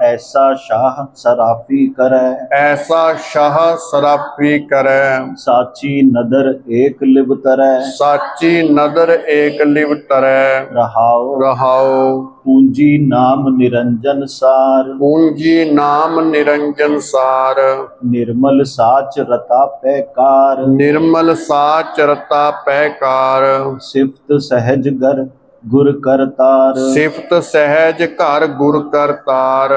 ऐसा शाह सराफी करै, ऐसा शाह सराफी करै, साची नदर एक लिव तरै, साची नदर एक लिव तरै, रहाओ रहाओ पूंजी नाम निरंजन सार, पूंजी नाम निरंजन सार, निर्मल साच रता पैकार, निर्मल साच रता पैकार, सिफत सहज गर गुर करतार, सिफत सहज घर गुर करतार,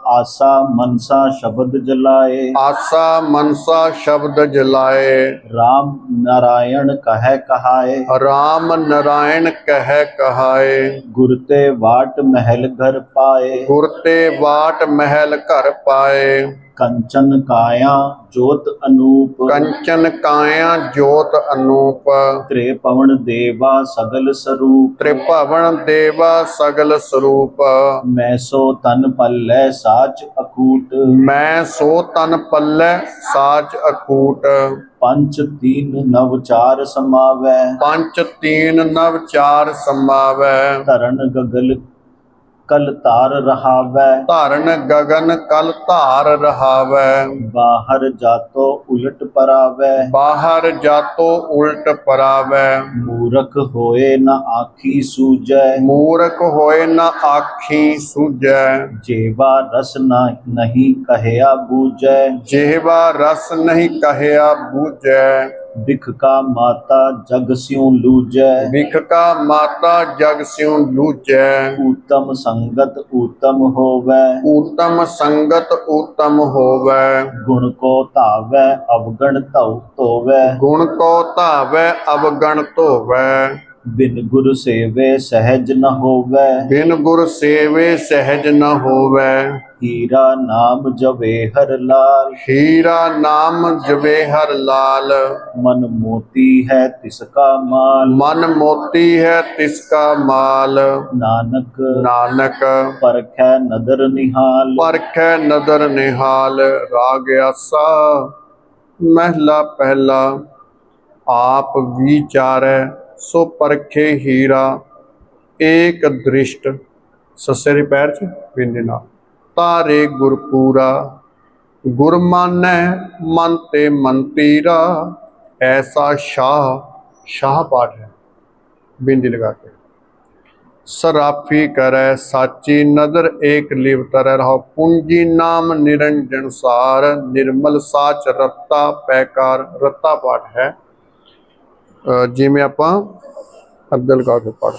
आसा मनसा शब्द जलाए, आसा मनसा शब्द जलाए, राम नारायण कह कहाए, राम नारायण कह कहाए, गुरते वाट महल घर पाए, गुरते वाट महल घर पाए, कंचन काया जोत अनूप, कंचन काया जोत अनूप, त्रिभुवन देवा सगल स्वरूप, त्रिभुवन देवा सगल स्वरूप, मैं सो तन पल्लै साच अकूट, मैं सो तन पल्लै साच अकूट, पंच तीन नव चार समावै, पंच तीन नव चार समावै, धरन गगल कल तार रहावै, ਧਰਨ ਗगन कल धार रहावै, बाहर जातो उलट परावै, बाहर जातो उल्ट परावै, मूरख होए न आखी सूझै, मूर्ख होए न आखी सूझै, जेवा रस नहीं कहया बूझै, ਜਿਹਵਾ रस नहीं कहया बूझै, बिख का माता जग स्यों लूझै, बिख का माता जग स्यों लूझै, उत्तम संगत उत्तम होवै, उत्तम संगत उत्तम होवै, गुण को धावै अवगण धोवै, गुण को धावै अवगण धोवै, बिन गुर सेवे सहज न होवै, बिन गुर सेवे सहज न होवै, हीरा नाम जवेहर लाल, हीरा नाम जवेहर लाल, मन मोती है तिसका माल, मन मोती है तिसका माल, नानक नानक परखै नदर निहाल, परखै नदर निहाल। राग आसा महला पहला, आप विचारै सो परखे हीरा, एक दृष्ट सस्से दे पैर च बिंदी नाल, तारे गुरपूरा, गुर मानै मन ते मन तीरा, ऐसा शाह, शाह पाठ है बिंदी लगा के, सराफी करे साची नदर एक लिव तरह रहो, पूंजी नाम निरंजन सार, निर्मल साच रत्ता पैकार। रत्ता पाठ है जिमें ਆਪਾਂ ਅੱਧਾ ਲਗਾ ਕੇ ਪੜ੍ਹ,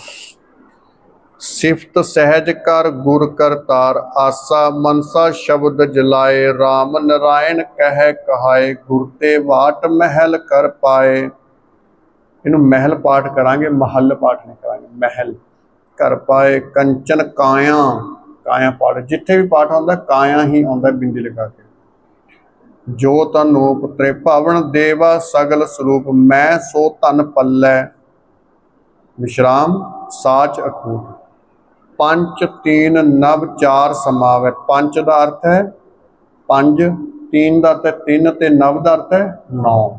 ਸਿਫਤ ਸਹਿਜ ਕਰ ਗੁਰ ਕਰਤਾਰ ਆਸਾ, ਮਨਸਾ ਸ਼ਬਦ ਜਲਾਏ, RAM ਨਰਾਇਣ ਕਹਿ ਕਹਾਏ, ਗੁਰ ਤੇ ਵਾਟ ਮਹਿਲ ਕਰ ਪਾਏ। ਇਹਨੂੰ ਮਹਿਲ ਪਾਠ ਕਰਾਂਗੇ, ਮਹੱਲ ਪਾਠ ਨਹੀਂ ਕਰਾਂਗੇ, ਮਹਿਲ ਕਰ ਪਾਏ। ਕੰਚਨ ਕਾਇਆ, ਕਾਇਆ ਪਾਠ ਜਿੱਥੇ ਵੀ ਪਾਠ ਆਉਂਦਾ ਕਾਇਆ ਹੀ ਆਉਂਦਾ ਬਿੰਦੀ ਲਗਾ ਕੇ। ਜੋ ਤਨੂਪ ਤ੍ਰੇ ਭਵਨ ਦੇਵਾ ਸਗਲ ਸਰੂਪ, ਮੈਂ ਸੋ ਧਨ ਪੱਲੇ ਵਿਸ਼ਰਾਮ ਸਾਚ ਅਖੂਟ। ਪੰਜ ਤੀਨ ਨਵ ਚਾਰ ਸਮਾਵੈ, ਪੰਜ ਦਾ ਅਰਥ ਹੈ ਪੰਜ, ਤੀਨ ਦਾ ਅਰਥ ਹੈ ਤਿੰਨ, ਤੇ ਨਵ ਦਾ ਅਰਥ ਹੈ 9।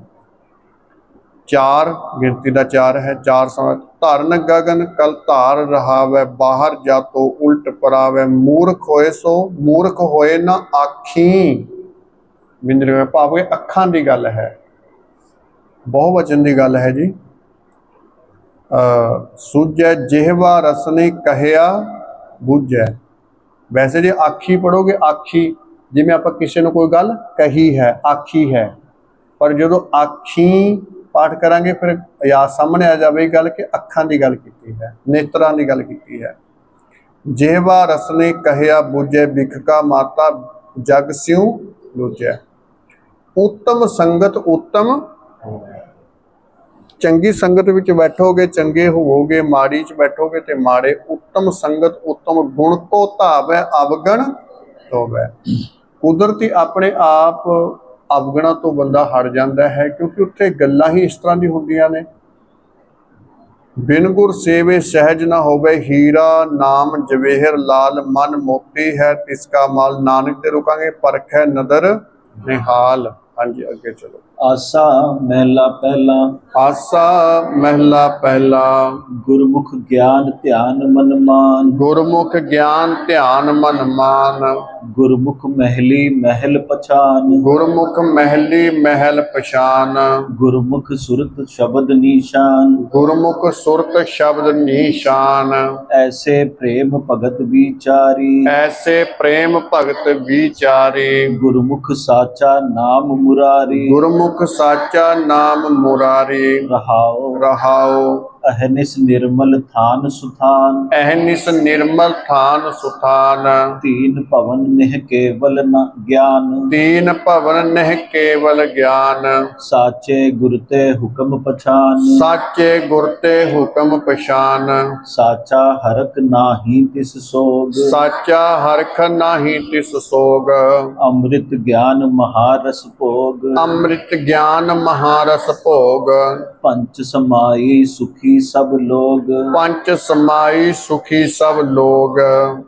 ਚਾਰ ਗਿਣਤੀ ਦਾ ਚਾਰ ਹੈ, ਚਾਰ ਸਮਾਂ। ਧਰਨ ਗगन ਕਲ ਧਾਰ ਰਹਾਵੈ, ਬਾਹਰ ਜਾਤੋ ਉਲਟ ਪਰਾਵੈ, ਮੂਰਖ ਹੋਏ ਸੋ ਮੂਰਖ ਹੋਏ ਨਾ ਆਖੀ। ਬਿੰਦਰ ਭਾਵ ਕਿ ਅੱਖਾਂ ਦੀ ਗੱਲ ਹੈ, ਬਹੁਵਚਨ ਦੀ ਗੱਲ ਹੈ ਜੀ। ਸੂਝੈ ਜਿਹਵਾ ਰਸਨੇ ਕਹਿਆ ਬੁੱਝੈ। ਵੈਸੇ ਜੇ ਆਖੀ ਪੜੋਗੇ, ਆਖੀ ਜਿਵੇਂ ਆਪਾਂ ਕਿਸੇ ਨੂੰ ਕੋਈ ਗੱਲ ਕਹੀ ਹੈ, ਆਖੀ ਹੈ, ਪਰ ਜਦੋਂ ਆਖੀ ਪਾਠ ਕਰਾਂਗੇ ਫਿਰ ਯਾਦ ਸਾਹਮਣੇ ਆ ਜਾਵੇ ਗੱਲ ਕਿ ਅੱਖਾਂ ਦੀ ਗੱਲ ਕੀਤੀ ਹੈ, ਨੇਤਰਾਂ ਦੀ ਗੱਲ ਕੀਤੀ ਹੈ। ਜਿਹਵਾ ਰਸਨੇ ਕਹਿਆ ਬੁੱਝੈ, ਬਿਖ ਕਾ ਮਾਤਾ ਜਗ ਸਿਉ ਲੂਝੈ। ਉੱਤਮ ਸੰਗਤ ਉੱਤਮ, ਚੰਗੀ ਸੰਗਤ ਵਿੱਚ ਬੈਠੋਗੇ ਚੰਗੇ ਹੋਵੋਗੇ, ਮਾੜੀ 'ਚ ਬੈਠੋਗੇ ਤੇ ਮਾੜੇ। ਉੱਤਮ ਸੰਗਤ ਉੱਤਮ, ਗੁਣ ਕੋ ਧਾਵੈ ਅਵਗਣ ਧੋਵੈ। ਕੁਦਰਤੀ ਆਪਣੇ ਆਪ ਅਵਗਣਾਂ ਤੋਂ ਬੰਦਾ ਹਟ ਜਾਂਦਾ ਹੈ, ਕਿਉਂਕਿ ਉੱਥੇ ਗੱਲਾਂ ਹੀ ਇਸ ਤਰ੍ਹਾਂ ਦੀ ਹੁੰਦੀਆਂ ਨੇ। ਬਿਨ ਗੁਰ ਸੇਵੇ ਸਹਿਜ ਨਾ ਹੋਵੇ, ਹੀਰਾ ਨਾਮ ਜਵੇਹਰ ਲਾਲ, ਮਨ ਮੋਤੀ ਹੈ ਤਿਸਕਾ ਮਾਲ। ਨਾਨਕ ਤੇ ਰੁਕਾਂਗੇ, ਪਰਖੈ ਨਦਰ ਨਿਹਾਲ। ਹਾਂਜੀ ਅੱਗੇ ਚਲੋ। आसा महला पहला, आसा महला पहला, गुरमुख ज्ञान ध्यान मन मान, गुरमुख ज्ञान ध्यान मन मान। गुरमुख महली महल पछान, गुरमुख महली महल पछान। गुरमुख सुरत शब्द निशान, गुरमुख सुरत शब्द निशान। ऐसे प्रेम भगत विचारी, ऐसे प्रेम भगत विचारी। गुरमुख साचा नाम मुरारी, गुरमुख साचा नाम मुरारी। रहाओ रहाओ अहनिस निर्मल थान सुथान, अहनिस निर्मल थान सुथान। तीन पवन निह केवल न ज्ञान, तीन भवन नह केवल ज्ञान। साचे गुरते हुक्म पछान, साचे गुरते हुक्म पछान। साचा हरक नाही तिस सोग, साचा हरख नाही तिस सोग। अमृत ज्ञान महारस भोग, अमृत ज्ञान महारस भोग। पंच समाई सुखी सुखी सब लोग, पंच समाई सुखी सब लोग।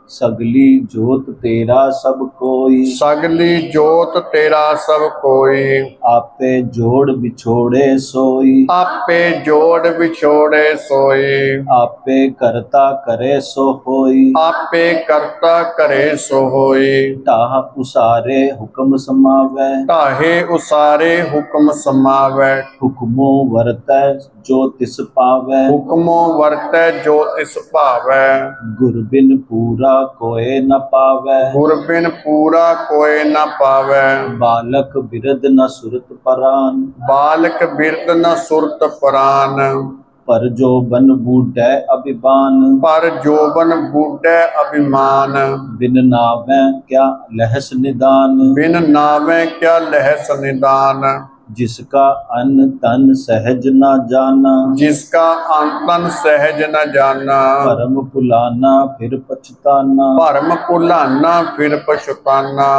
सगली जोत तेरा सब कोई, सगली जोत तेरा सब कोई। आपे जोड़ बिछोड़े सोई, आपे जोड़ बिछोड़े सोई। आपे करता करे सो होई, आपे करता करे सो होई। ताह उसारे हुक्म समावै, ताहे उसारे हुक्म समावै। हुक्मों वरतै जो तिस पावै, हुक्मों वरतै जो तिस भावै। गुर बिन पूरा कोय न पावै, गुर बिन पूरा कोय न पावै। बालक बिरद न सुरत परान, बालक बिरद न सुरत परान। पर जो बन बूढ़ै अभिमान, पर जोबन बूढ़ै अभिमान। बिन नावै क्या लहस निदान, बिन नावै क्या लहस निदान। जिसका अन्न तन सहज न जाना, जिसका अंतन सहज न जाना। भरम भुलाना फिर पछताना, भरम भुलाना फिर पछताना।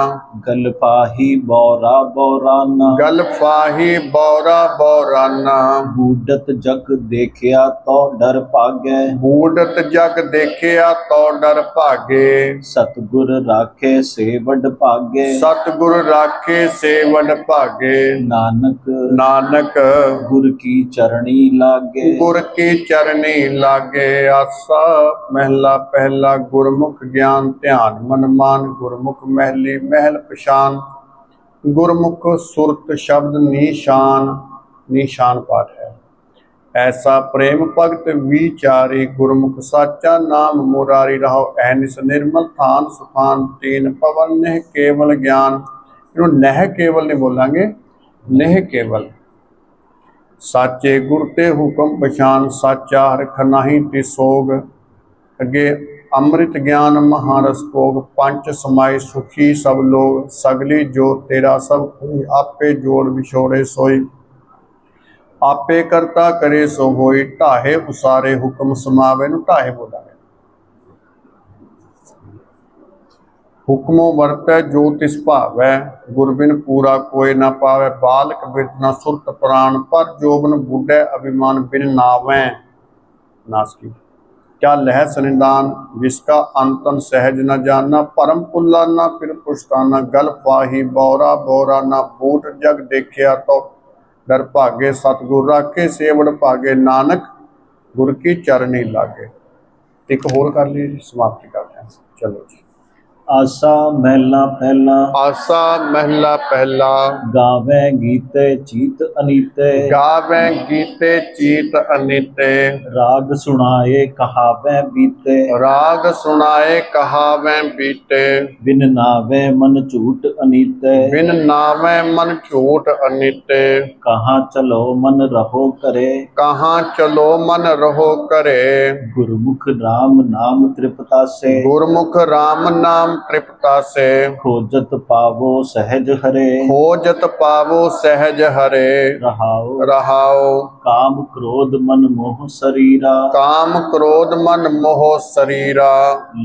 गल पाही बौरा बौराना, गल फाही बौरा बौराना। बूढ़त जग देखिया तो डर भागै, बूढ़त जग देखिया तो डर भागे। सतगुर राखे से वड भागे, सतगुर राखे से वड भागे। नानक नानक गुर की चरणी लागे। गुर की चरनी लागे। आसा महला पहला गुरमुख ज्ञान ध्यान मन मान। गुरमुख महली महल पछान। गुरमुख सुरत शब्द निशान। निशान पाठ है। ऐसा प्रेम भगत विचारी। गुरमुख साचा नाम मुरारी। रहो ऐनिस निर्मल थान सुखान। तीन पवन नेह केवल ज्ञान। इन्हों नह केवल नहीं बोलांगे, नेह केवल। साचे गुर ते हुक्म पछान। साचा हरख नाही तिसोग। अगे अमृत ज्ञान महारस भोग। पंच समाई सुखी सब लोग। सगली जोत तेरा सब कोई। आपे जोड़ विछोड़े सोई। आपे करता करे सो होई। ढाहे उसारे हुक्म समावे। नूं ढाहे बोलांगे। हुक्मों वरतै जो तिस भावै। गुर बिन पूरा कोय न पावै। बालक बिरद न सुरत प्राण। पर जोबन बूढ़ै अभिमान। बिन नावै नास की क्या लहस निदान। जिसका अंतन सहज न जाना। भरम भुलाना फिर पछताना। गल फाही बौरा बौराना। बूढ़ जग देखिया तो डर भागे। सतगुर राखे सेवड़ भागे। नानक गुर की चरनी लागे। एक होर कर ली, समाप्ति करते हैं। चलो जी। आसा महला पहला, आसा महला पहला। गावे गीते चीत अनीते, गावे गीते चीत अनीते। राग सुनाए कहावे बीते, राग सुनाए कहावे बीते। बिन नावे मन झूठ अनीते, बिन नावे मन झूठ अनीते। कहाँ चलो मन रहो करे, कहाँ चलो मन रहो करे। गुरमुख राम नाम तृप्ता से, गुरमुख राम नाम तृप्ता से। खोजत पावो सहज हरे, खोजत पावो सहज हरे। रहाओ रहाओ काम क्रोध मन मोह शरीरा, काम क्रोध मन मोह शरीरा।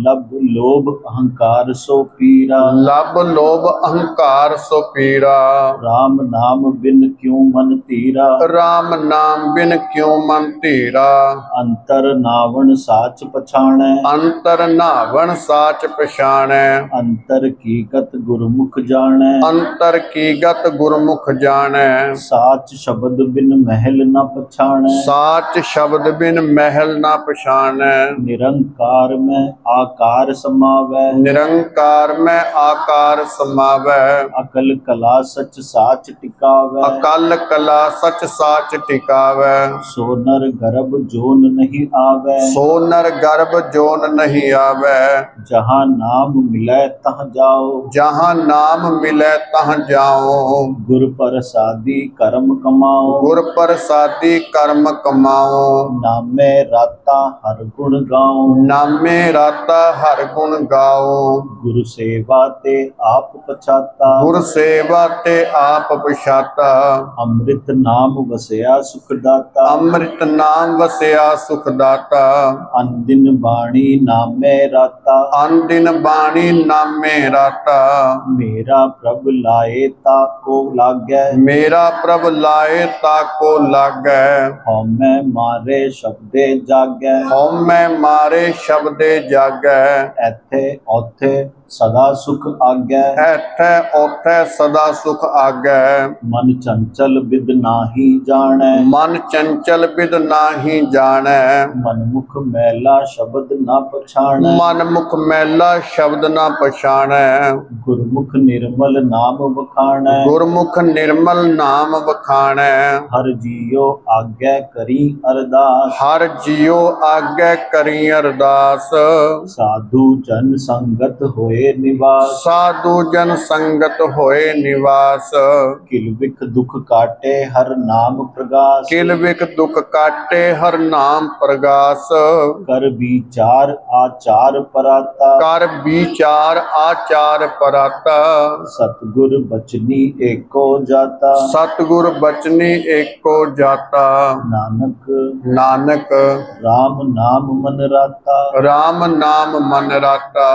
लब लोभ अहंकार सो पीरा, लब लोभ अहंकार सो पीरा। राम नाम बिन क्यों मन तीरा, राम नाम बिन क्यों मन धीरा। अंतर नावण साच पछाणै, अंतर नावण साच पछाणै। अंतर की गत गुरमुख जाणै, अंतर की गत गुरमुख जाणै। साच शब्द बिन महल न पछाणै, साच शब्द बिन महल ना पछाणै। निरंकार में आकार समावै, निरंकार में आकार समावै। अकल कला सच साच टिकावै, अकल कला सच साच टिकावै। सो नर गर्भ जोन नहीं आवै, सो नर गर्भ जोन नहीं आवै। जहाँ नाम मिलै तहाँ जाओ, जहाँ नाम मिलै तहाँ जाओ। गुर प्रसादी कर्म कमाओ, गुर प्रसादी कर्म कमाओ। नामे राता हर गुण गाओ, नामे राता हर गुण गाओ। गुरु सेवा ते आप पछाता, गुर सेवा ते आप पछाता। अमृत नाम वसया सुखदाता, अमृत नाम वसया सुखदाता। अनदिन बाणी नामे राता, अन दिन बाणी गुरबाणी नामे राता। मेरा प्रभ लाए ताको लागै, मेरा प्रभ लाए ताको लागै। हौमै मारे शब्दे जागै, हौमै मारे शब्दे जागै। ऐथे औथे सदा सुख आगै, ऐठै ओठै सदा सुख आगै। मन चंचल बिद नाही जाणै, मन चंचल बिद नाही जाणै। मनमुख मैला शब्द न पछाणै, मन मुख मैला शब्द न पछाणै। गुरमुख निर्मल नाम बखाणै, गुरमुख निर्मल नाम बखाणै। हर जियो आज्ञा करी अरदास, हर जियो आज्ञा करी अरदास। साधु जन संगत होए निवास, साधु जन संगत होए निवास। किलबिख दुख काटे हर नाम प्रगास, किल विक दुख काटे हर नाम प्रगास। कर विचार आचार पराता, कर विचार आचार पराता। सतगुर बचनी एको जाता, सतगुर बचनी एको जाता। नानक नानक राम नाम मन राता। राम नाम मन राता।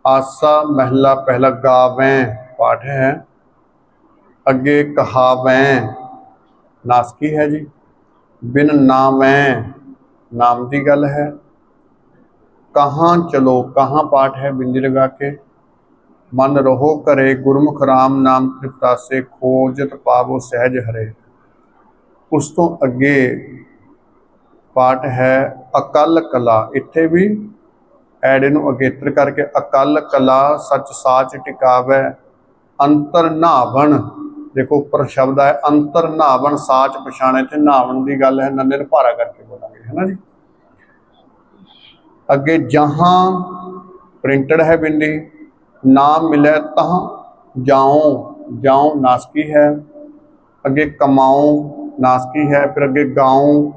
आसा महला पहला गावें पाठ है। अगे कहावें नासकी है जी। बिन नावें नाम की गल है। कहाँ चलो कहाँ पाठ है बिंदी लगा के। मन रहो करे गुरमुख राम नाम तृप्तासे, खोजत पावो सहज हरे। उस तो अगे पाठ है अकल कला। इत्थे भी ऐडे नूं अगेतर करके अकल कला सच साच टिकावै, अंतर नावन। देखो उपर शब्द है अंतर नावन साच पछाणे। ते नावन की गल है, नंदे नूं भारा करके बोलांगे है ना जी। अगे जहाँ प्रिंटड है बिंदी, नाम मिले तहाँ जाऊं। जाऊं नासकी है। अगे कमाऊं नासकी है। फिर अगे गाऊं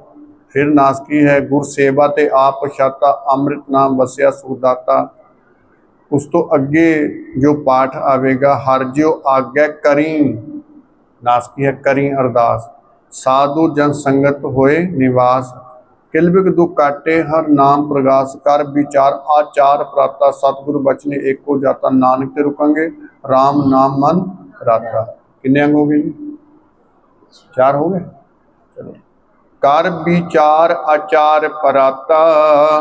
फिर नासकी है। गुर सेवा ते आप पछाता, अमृत नाम वसिया सुखदाता। उस तो अगे जो पाठ आवेगा हर जो आज्ञा करी नासकी है, करी अरदास। साधु जन संगत होए निवास, किलबिक दुख काटे हर नाम प्रगास। कर विचार आचार प्राता, सतगुरु बचने एको जाता। नानक ते रुकांगे राम नाम मन राता। किन्ने अंग हो गए जी? 4 हो गए। चलो। कर विचार आचार पराता,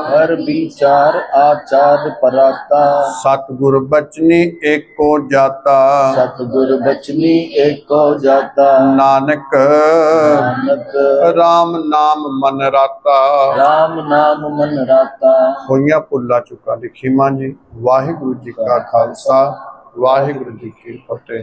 हर विचार आचार पराता। सतगुर बचनी एको जाता। सतगुर बचनी एको जाता। नानक नानक राम नाम मन राता। राम नाम मन राता। होइयां भुल्लां चुकां दी खिमा जी। वाहिगुरू जी का खालसा वाहिगुरू जी की फतेह।